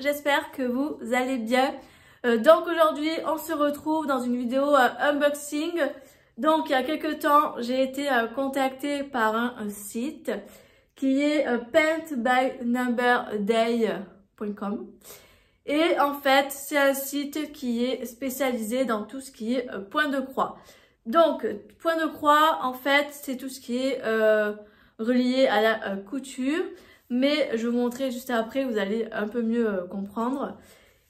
j'espère que vous allez bien. Donc aujourd'hui, on se retrouve dans une vidéo unboxing. Donc il y a quelques temps, j'ai été contactée par un site qui est paintbynumberday.com. Et en fait, c'est un site qui est spécialisé dans tout ce qui est point de croix. Donc, point de croix, en fait, c'est tout ce qui est relié à la couture. Mais je vais vous montrer juste après, vous allez un peu mieux comprendre.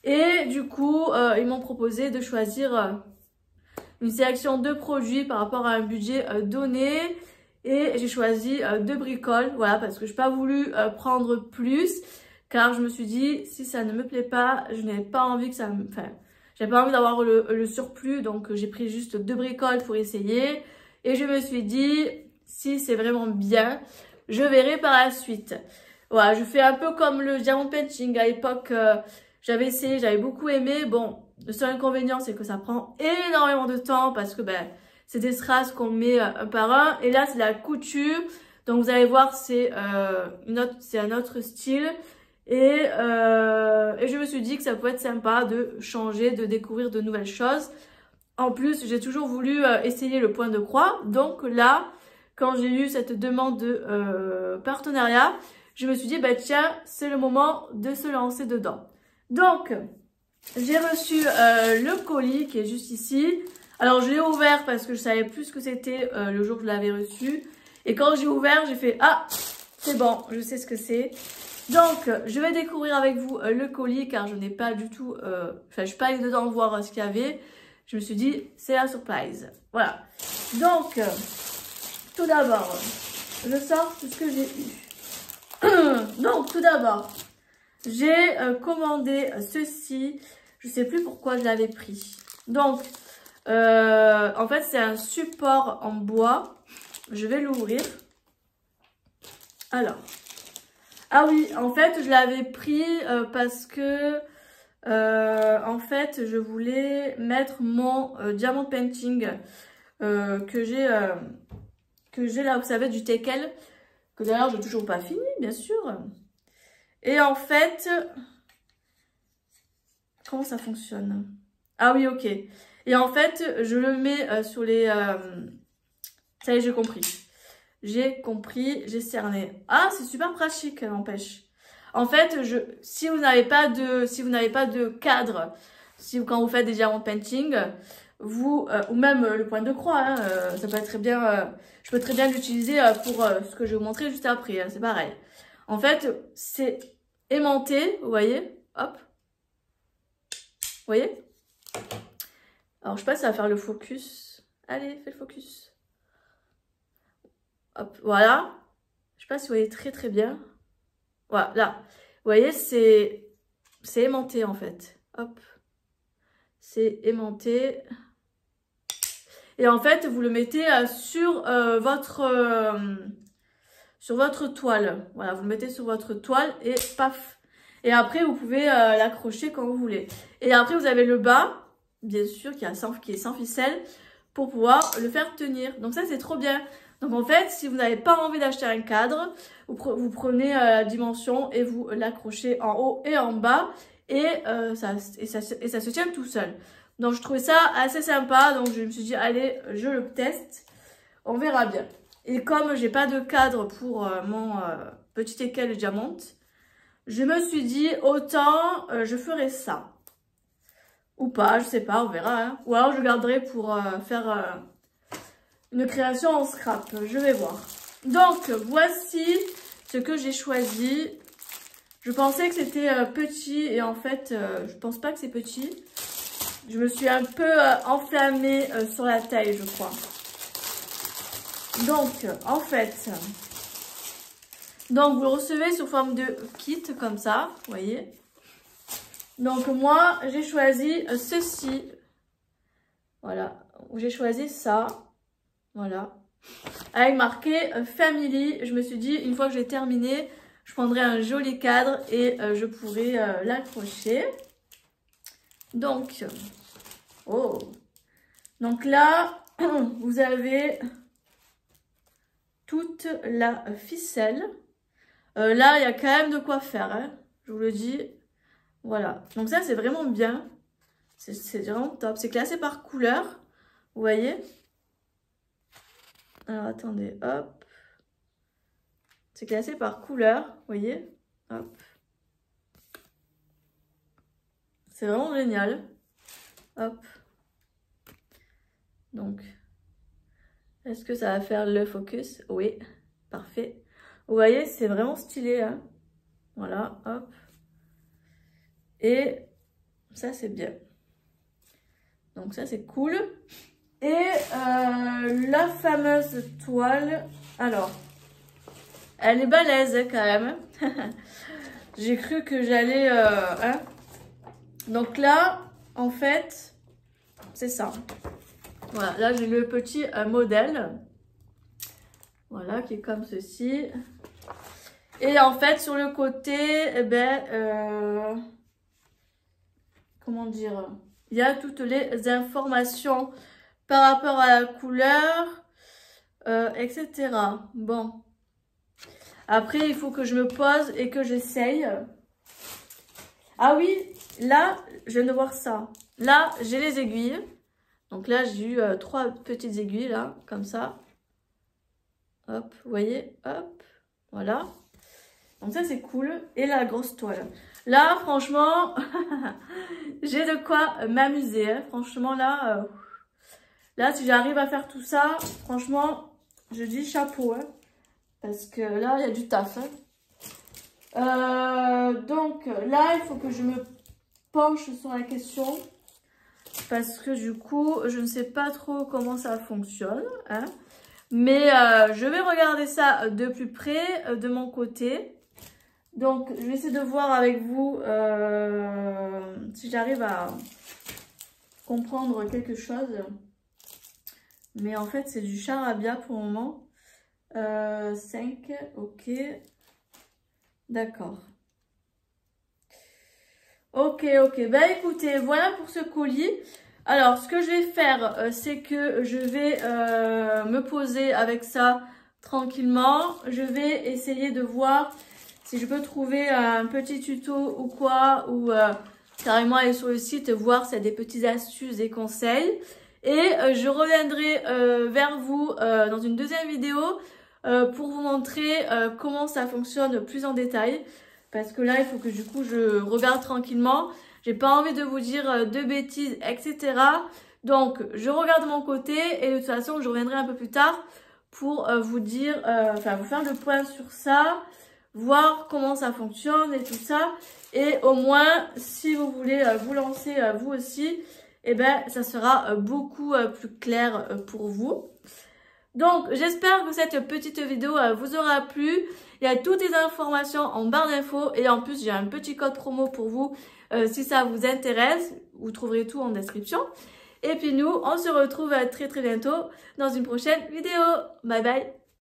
Et du coup, ils m'ont proposé de choisir une sélection de produits par rapport à un budget donné. Et j'ai choisi 2 bricoles, voilà, parce que je n'ai pas voulu prendre plus. Car je me suis dit, si ça ne me plaît pas, je n'ai pas envie que ça me... Enfin, j'ai pas envie d'avoir le surplus, donc j'ai pris juste 2 bricoles pour essayer. Et je me suis dit, si c'est vraiment bien, je verrai par la suite. Voilà, je fais un peu comme le diamond painting. À l'époque, j'avais essayé, j'avais beaucoup aimé. Bon, le seul inconvénient, c'est que ça prend énormément de temps parce que c'est des strass qu'on met un par un. Et là, c'est la couture. Donc, vous allez voir, c'est un autre style. Et je me suis dit que ça pouvait être sympa de changer, de découvrir de nouvelles choses. En plus, j'ai toujours voulu essayer le point de croix. Donc là, quand j'ai eu cette demande de partenariat, je me suis dit, tiens, c'est le moment de se lancer dedans. Donc, j'ai reçu le colis qui est juste ici. Alors, je l'ai ouvert parce que je savais plus ce que c'était le jour où je l'avais reçu. Et quand j'ai ouvert, j'ai fait, ah, c'est bon, je sais ce que c'est. Donc, je vais découvrir avec vous le colis car je n'ai pas du tout... je suis pas allée dedans voir ce qu'il y avait. Je me suis dit, c'est la surprise. Voilà. Donc, tout d'abord, je sors tout ce que j'ai eu. Donc, tout d'abord, j'ai commandé ceci. Je sais plus pourquoi je l'avais pris. Donc, en fait, c'est un support en bois. Je vais l'ouvrir. Alors... Ah oui, en fait, je l'avais pris parce que, en fait, je voulais mettre mon diamond painting que j'ai là, vous savez, du teckel, que d'ailleurs, je n'ai toujours pas fini, bien sûr. Et en fait, comment ça fonctionne? Ah oui, ok. Et en fait, je le mets sur les... ça y est, j'ai compris. J'ai compris, j'ai cerné. Ah, c'est super pratique, n'empêche. En fait, si vous n'avez pas de cadre, quand vous faites des diamond painting, ou même le point de croix, hein, ça peut être très bien, je peux très bien l'utiliser pour ce que je vais vous montrer juste après, hein, c'est pareil. En fait, c'est aimanté, vous voyez, hop. Vous voyez? Alors, je sais pas si ça va faire le focus. Allez, fais le focus. Hop, voilà. Je sais pas si vous voyez très très bien. Voilà, là. Vous voyez, c'est aimanté en fait. Hop. C'est aimanté. Et en fait, vous le mettez sur votre toile. Voilà, vous le mettez sur votre toile et paf. Et après, vous pouvez l'accrocher quand vous voulez. Et après, vous avez le bas, bien sûr, qui est sans ficelle, pour pouvoir le faire tenir. Donc ça, c'est trop bien. Donc en fait, si vous n'avez pas envie d'acheter un cadre, vous prenez la dimension et vous l'accrochez en haut et en bas et ça se tient tout seul. Donc je trouvais ça assez sympa, donc je me suis dit allez, je le teste, on verra bien. Et comme j'ai pas de cadre pour mon petit équelle diamant, je me suis dit autant je ferai ça. Ou pas, je sais pas, on verra. Hein. Ou alors je garderai pour faire... une création en scrap, je vais voir. Donc, voici ce que j'ai choisi. Je pensais que c'était petit et en fait, je pense pas que c'est petit. Je me suis un peu enflammée sur la taille, je crois. Donc, en fait, vous le recevez sous forme de kit, comme ça, vous voyez. Donc, moi, j'ai choisi ceci. Voilà, j'ai choisi ça. Voilà, avec marqué Family. Je me suis dit, une fois que j'ai terminé, je prendrai un joli cadre et je pourrai l'accrocher. Donc, oh, donc là, vous avez toute la ficelle. Là, il y a quand même de quoi faire, hein, je vous le dis. Voilà, donc ça c'est vraiment bien. C'est vraiment top. C'est classé par couleur, vous voyez. Alors attendez, hop. C'est classé par couleur, vous voyez. Hop. C'est vraiment génial. Hop. Donc, est-ce que ça va faire le focus? Oui, parfait. Vous voyez, c'est vraiment stylé, hein. Voilà, hop. Et ça, c'est bien. Donc ça, c'est cool. Et la fameuse toile, alors, elle est balèze hein, quand même. J'ai cru que j'allais... hein. Donc là, en fait, c'est ça. Voilà, là j'ai le petit modèle. Voilà, qui est comme ceci. Et en fait, sur le côté, eh ben, comment dire, il y a toutes les informations par rapport à la couleur, etc. Bon. Après, il faut que je me pose et que j'essaye. Ah oui, là, je viens de voir ça. Là, j'ai les aiguilles. Donc là, j'ai eu 3 petites aiguilles, là, comme ça. Hop, vous voyez, hop, voilà. Donc ça, c'est cool. Et la grosse toile. Là, franchement, j'ai de quoi m'amuser. Hein. Franchement, là, là, si j'arrive à faire tout ça, franchement, je dis chapeau. Hein. Parce que là, il y a du taf. Hein. Donc là, il faut que je me penche sur la question. Parce que du coup, je ne sais pas trop comment ça fonctionne. Hein. Mais je vais regarder ça de plus près, de mon côté. Donc, je vais essayer de voir avec vous si j'arrive à comprendre quelque chose. Mais en fait, c'est du charabia pour le moment. 5, ok. D'accord. Ok, ok. Bah écoutez, voilà pour ce colis. Alors, ce que je vais faire, c'est que je vais me poser avec ça tranquillement. Je vais essayer de voir si je peux trouver un petit tuto ou quoi, ou carrément aller sur le site, voir s'il y a des petites astuces et conseils. Et je reviendrai vers vous dans une deuxième vidéo pour vous montrer comment ça fonctionne plus en détail. Parce que là, il faut que du coup, je regarde tranquillement. J'ai pas envie de vous dire de bêtises, etc. Donc, je regarde de mon côté et de toute façon, je reviendrai un peu plus tard pour vous dire, enfin, vous faire le point sur ça, voir comment ça fonctionne et tout ça. Et au moins, si vous voulez vous lancer vous aussi, eh ben, ça sera beaucoup plus clair pour vous. Donc, j'espère que cette petite vidéo vous aura plu. Il y a toutes les informations en barre d'infos et en plus, j'ai un petit code promo pour vous si ça vous intéresse. Vous trouverez tout en description. Et puis nous, on se retrouve très très bientôt dans une prochaine vidéo. Bye bye!